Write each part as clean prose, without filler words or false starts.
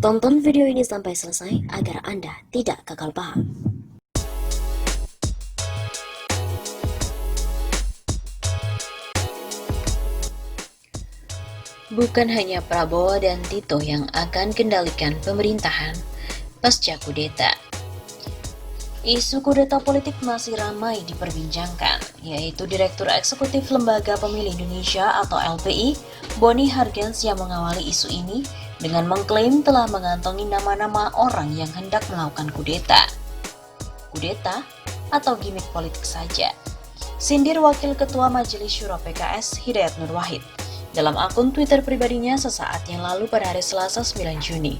Tonton video ini sampai selesai agar Anda tidak gagal paham. Bukan hanya Prabowo dan Tito yang akan kendalikan pemerintahan pasca kudeta. Isu kudeta politik masih ramai diperbincangkan, yaitu Direktur Eksekutif Lembaga Pemilih Indonesia atau LPI, Boni Hargens yang mengawali isu ini dengan mengklaim telah mengantongi nama-nama orang yang hendak melakukan kudeta. Kudeta atau gimmick politik saja, sindir Wakil Ketua Majelis Syuro PKS Hidayat Nur Wahid dalam akun Twitter pribadinya sesaat yang lalu pada hari Selasa 9 Juni.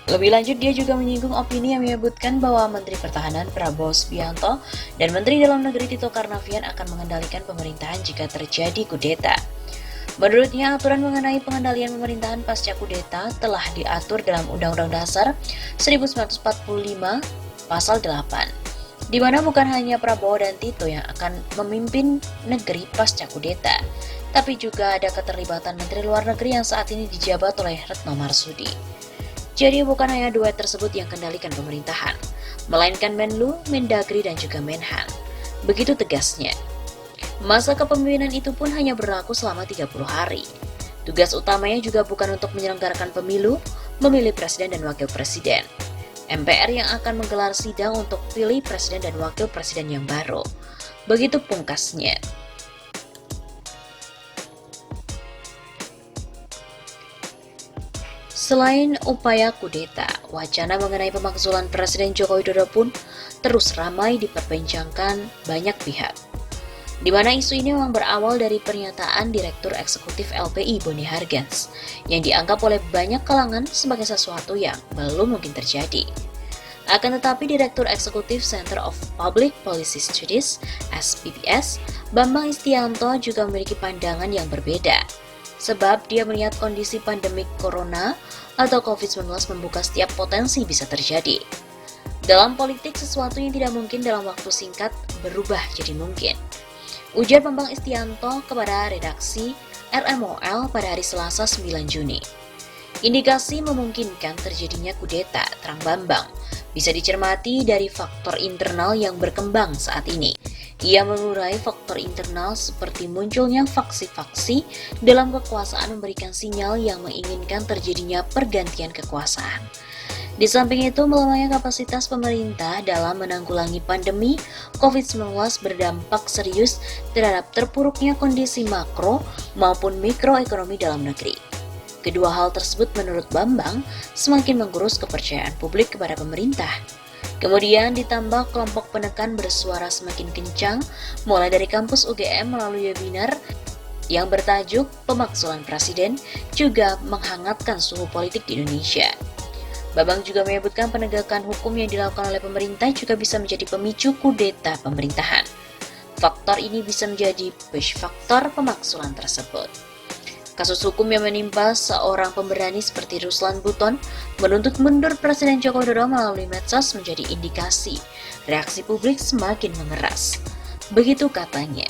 Lebih lanjut, dia juga menyinggung opini yang menyebutkan bahwa Menteri Pertahanan Prabowo Subianto dan Menteri Dalam Negeri Tito Karnavian akan mengendalikan pemerintahan jika terjadi kudeta. Menurutnya, aturan mengenai pengendalian pemerintahan pasca kudeta telah diatur dalam Undang-Undang Dasar 1945 Pasal 8, di mana bukan hanya Prabowo dan Tito yang akan memimpin negeri pasca kudeta, tapi juga ada keterlibatan Menteri Luar Negeri yang saat ini dijabat oleh Retno Marsudi. Jadi bukan hanya duet tersebut yang kendalikan pemerintahan, melainkan Menlu, Mendagri, dan juga Menhan. Begitu tegasnya. Masa kepemimpinan itu pun hanya berlaku selama 30 hari. Tugas utamanya juga bukan untuk menyelenggarakan pemilu, memilih presiden dan wakil presiden. MPR yang akan menggelar sidang untuk pilih presiden dan wakil presiden yang baru. Begitu pungkasnya. Selain upaya kudeta, wacana mengenai pemakzulan Presiden Joko Widodo pun terus ramai diperbincangkan banyak pihak. Di mana isu ini memang berawal dari pernyataan Direktur Eksekutif LPI Boni Hargens yang dianggap oleh banyak kalangan sebagai sesuatu yang belum mungkin terjadi. Akan tetapi Direktur Eksekutif Center of Public Policy Studies (SPPS) Bambang Istianto juga memiliki pandangan yang berbeda. Sebab dia melihat kondisi pandemik corona atau COVID-19 membuka setiap potensi bisa terjadi. Dalam politik, sesuatu yang tidak mungkin dalam waktu singkat berubah jadi mungkin. Ujar Bambang Istianto kepada redaksi RMOL pada hari Selasa 9 Juni. Indikasi memungkinkan terjadinya kudeta, terang Bambang, bisa dicermati dari faktor internal yang berkembang saat ini. Ia mengurai faktor internal seperti munculnya faksi-faksi dalam kekuasaan memberikan sinyal yang menginginkan terjadinya pergantian kekuasaan. Di samping itu, melemahnya kapasitas pemerintah dalam menanggulangi pandemi COVID-19 berdampak serius terhadap terpuruknya kondisi makro maupun mikroekonomi dalam negeri. Kedua hal tersebut menurut Bambang semakin menggerus kepercayaan publik kepada pemerintah. Kemudian ditambah kelompok penekan bersuara semakin kencang mulai dari kampus UGM melalui webinar yang bertajuk Pemakzulan Presiden juga menghangatkan suhu politik di Indonesia. Bambang juga menyebutkan penegakan hukum yang dilakukan oleh pemerintah juga bisa menjadi pemicu kudeta pemerintahan. Faktor ini bisa menjadi push faktor pemakzulan tersebut. Kasus hukum yang menimpa seorang pemberani seperti Ruslan Buton menuntut mundur Presiden Joko Widodo melalui medsos menjadi indikasi reaksi publik semakin mengeras. Begitu katanya.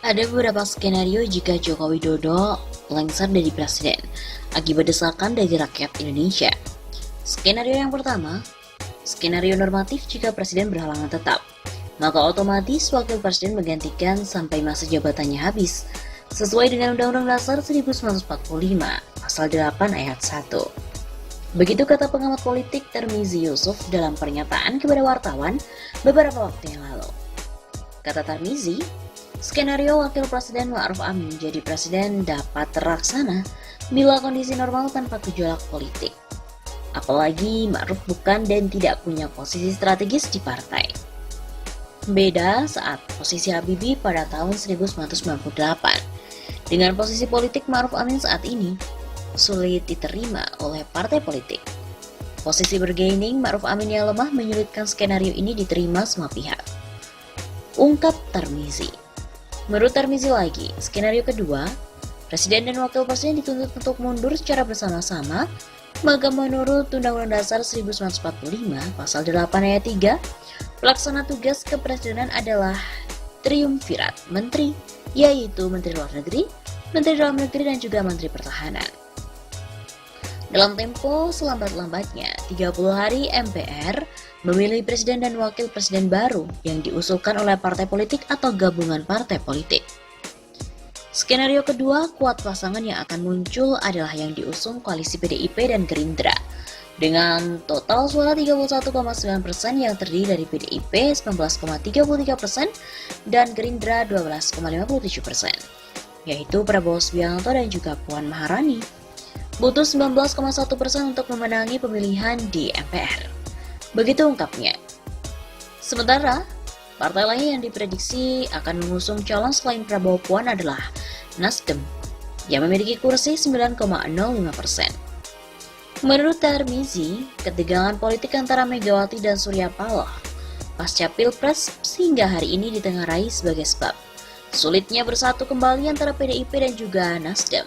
Ada beberapa skenario jika Joko Widodo lengser dari presiden akibat desakan dari rakyat Indonesia. Skenario yang pertama, skenario normatif jika presiden berhalangan tetap, maka otomatis wakil presiden menggantikan sampai masa jabatannya habis, sesuai dengan Undang-Undang Dasar 1945, Pasal 8 Ayat 1. Begitu kata pengamat politik Tarmizi Yusuf dalam pernyataan kepada wartawan beberapa waktu yang lalu. Kata Tarmizi, skenario Wakil Presiden Ma'ruf Amin menjadi presiden dapat terlaksana bila kondisi normal tanpa gejolak politik. Apalagi Ma'ruf bukan dan tidak punya posisi strategis di partai. Beda saat posisi Habibie pada tahun 1998. Dengan posisi politik Ma'ruf Amin saat ini, sulit diterima oleh partai politik. Posisi bergaining Ma'ruf Amin yang lemah menyulitkan skenario ini diterima semua pihak. Ungkap Tarmizi. Menurut Tarmizi lagi, skenario kedua, Presiden dan Wakil Presiden dituntut untuk mundur secara bersama-sama, maka menurut Undang-Undang Dasar 1945, Pasal 8 ayat 3, pelaksana tugas kepresidenan adalah triumvirat menteri, yaitu Menteri Luar Negeri, Menteri Dalam Negeri, dan juga Menteri Pertahanan. Dalam tempo selambat-lambatnya, 30 hari MPR memilih presiden dan wakil presiden baru yang diusulkan oleh partai politik atau gabungan partai politik. Skenario kedua, kuat pasangan yang akan muncul adalah yang diusung koalisi PDIP dan Gerindra dengan total suara 31,9% yang terdiri dari PDIP 19,33% dan Gerindra 12,57%, yaitu Prabowo Subianto dan juga Puan Maharani. Butuh 19,1% untuk memenangi pemilihan di MPR. Begitu ungkapnya. Sementara, partai lain yang diprediksi akan mengusung calon selain Prabowo Puan adalah Nasdem, yang memiliki kursi 9,05%. Menurut Tarmizi, ketegangan politik antara Megawati dan Surya Paloh pasca Pilpres hingga hari ini ditengarai sebagai sebab sulitnya bersatu kembali antara PDIP dan juga Nasdem.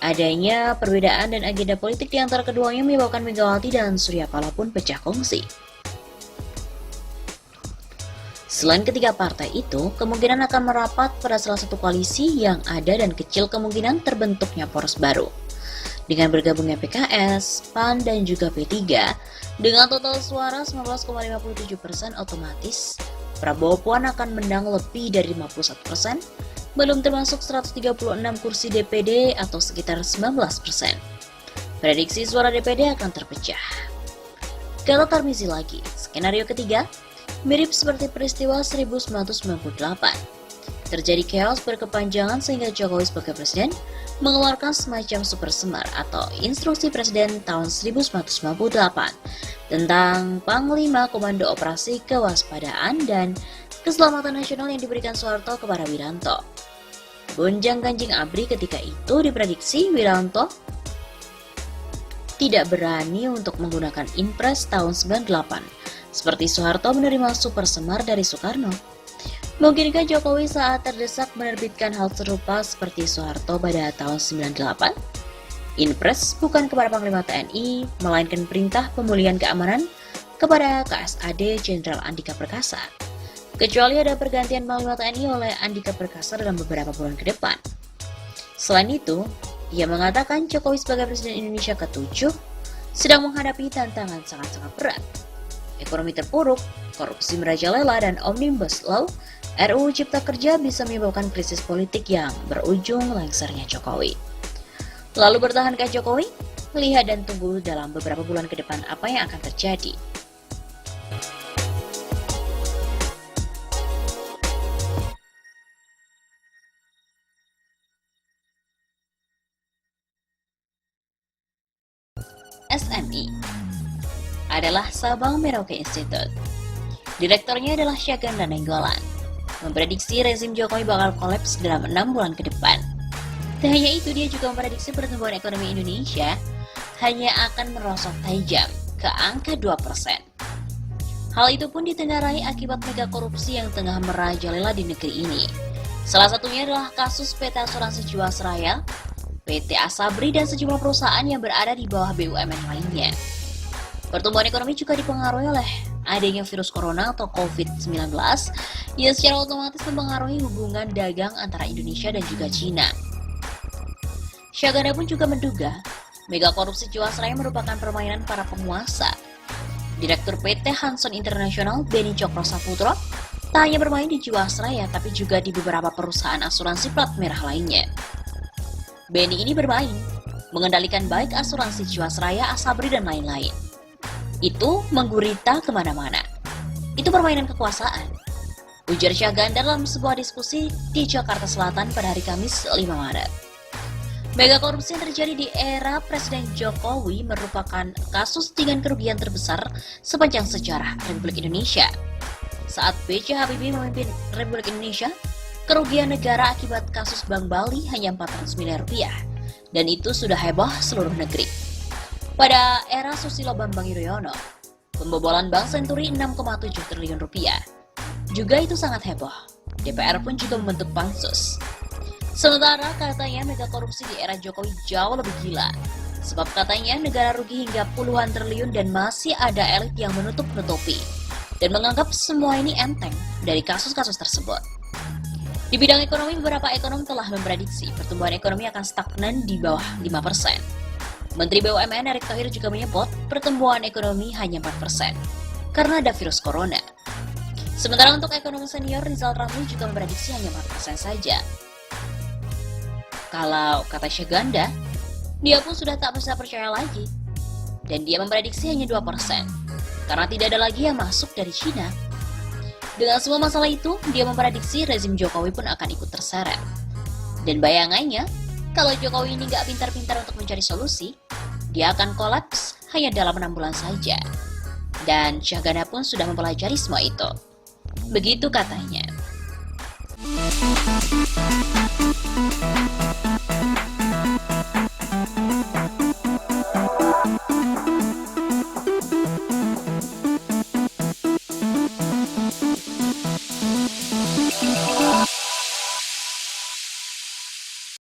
Adanya perbedaan dan agenda politik di antara keduanya menyebabkan Megawati dan Surya Paloh pun pecah kongsi. Selain ketiga partai itu, kemungkinan akan merapat pada salah satu koalisi yang ada dan kecil kemungkinan terbentuknya poros baru. Dengan bergabungnya PKS, PAN, dan juga P3, dengan total suara 19,57% otomatis, Prabowo Puan akan menang lebih dari 51%, belum termasuk 136 kursi DPD atau sekitar 19%. Prediksi suara DPD akan terpecah. Kata Tarmizi lagi, skenario ketiga mirip seperti peristiwa 1998. Terjadi chaos berkepanjangan sehingga Jokowi sebagai presiden mengeluarkan semacam super semar atau instruksi presiden tahun 1998 tentang Panglima Komando Operasi Kewaspadaan dan Keselamatan Nasional yang diberikan Soeharto kepada Wiranto. Gonjang-ganjing ABRI ketika itu diprediksi Wiranto tidak berani untuk menggunakan Inpres tahun 98, seperti Soeharto menerima super semar dari Soekarno. Mungkinkah Jokowi saat terdesak menerbitkan hal serupa seperti Soeharto pada tahun 98? Inpres bukan kepada Panglima TNI, melainkan perintah pemulihan keamanan kepada KSAD Jenderal Andika Perkasa. Kecuali ada pergantian Panglima TNI oleh Andika Perkasa dalam beberapa bulan ke depan. Selain itu, ia mengatakan Jokowi sebagai Presiden Indonesia ke-7 sedang menghadapi tantangan sangat-sangat berat. Ekonomi terpuruk, korupsi merajalela, dan Omnibus Law RUU Cipta Kerja bisa menyebabkan krisis politik yang berujung lengsernya Jokowi. Lalu bertahankah Jokowi? Lihat dan tunggu dalam beberapa bulan ke depan apa yang akan terjadi. SMI adalah Sabang Merauke Institute. Direkturnya adalah Syaganda Nenggolan. Memprediksi rezim Jokowi bakal kolaps dalam 6 bulan ke depan. Tak hanya itu, dia juga memprediksi pertumbuhan ekonomi Indonesia hanya akan merosot tajam ke angka 2%. Hal itu pun ditengarai akibat mega korupsi yang tengah merajalela di negeri ini. Salah satunya adalah kasus PT Asuransi Jiwasraya, PT Asabri, dan sejumlah perusahaan yang berada di bawah BUMN lainnya. Pertumbuhan ekonomi juga dipengaruhi oleh adanya virus corona atau COVID-19 yang secara otomatis mempengaruhi hubungan dagang antara Indonesia dan juga Cina. Syaganda pun juga menduga mega korupsi Jiwasraya merupakan permainan para penguasa. Direktur PT Hanson International, Beni Cokro Saputro, tak hanya bermain di Jiwasraya tapi juga di beberapa perusahaan asuransi plat merah lainnya. Beni ini bermain, mengendalikan baik asuransi Jiwasraya, Asabri, dan lain-lain. Itu menggurita kemana-mana. Itu permainan kekuasaan, ujar Syaganda dalam sebuah diskusi di Jakarta Selatan pada hari Kamis 5 Maret. Mega korupsi yang terjadi di era Presiden Jokowi merupakan kasus dengan kerugian terbesar sepanjang sejarah Republik Indonesia. Saat B.J. Habibie memimpin Republik Indonesia, kerugian negara akibat kasus Bank Bali hanya 400 miliar rupiah, dan itu sudah heboh seluruh negeri. Pada era Susilo Bambang Yudhoyono, pembobolan Bank Senturi 6,7 triliun rupiah. Juga itu sangat heboh. DPR pun juga membentuk pansus. Sementara katanya mega korupsi di era Jokowi jauh lebih gila. Sebab katanya negara rugi hingga puluhan triliun dan masih ada elit yang menutup-nutupi dan menganggap semua ini enteng dari kasus-kasus tersebut. Di bidang ekonomi, beberapa ekonom telah memprediksi pertumbuhan ekonomi akan stagnan di bawah 5%. Menteri BUMN Erick Thohir juga menyebut pertumbuhan ekonomi hanya 4% karena ada virus corona. Sementara untuk ekonomi senior, Rizal Ramli juga memprediksi hanya 4% saja. Kalau kata Syaganda, dia pun sudah tak bisa percaya lagi. Dan dia memprediksi hanya 2%, karena tidak ada lagi yang masuk dari Cina. Dengan semua masalah itu, dia memprediksi rezim Jokowi pun akan ikut terseret. Dan bayangannya, kalau Jokowi ini nggak pintar-pintar untuk mencari solusi, dia akan kolaps hanya dalam 6 bulan saja. Dan Syaganda pun sudah mempelajari semua itu. Begitu katanya.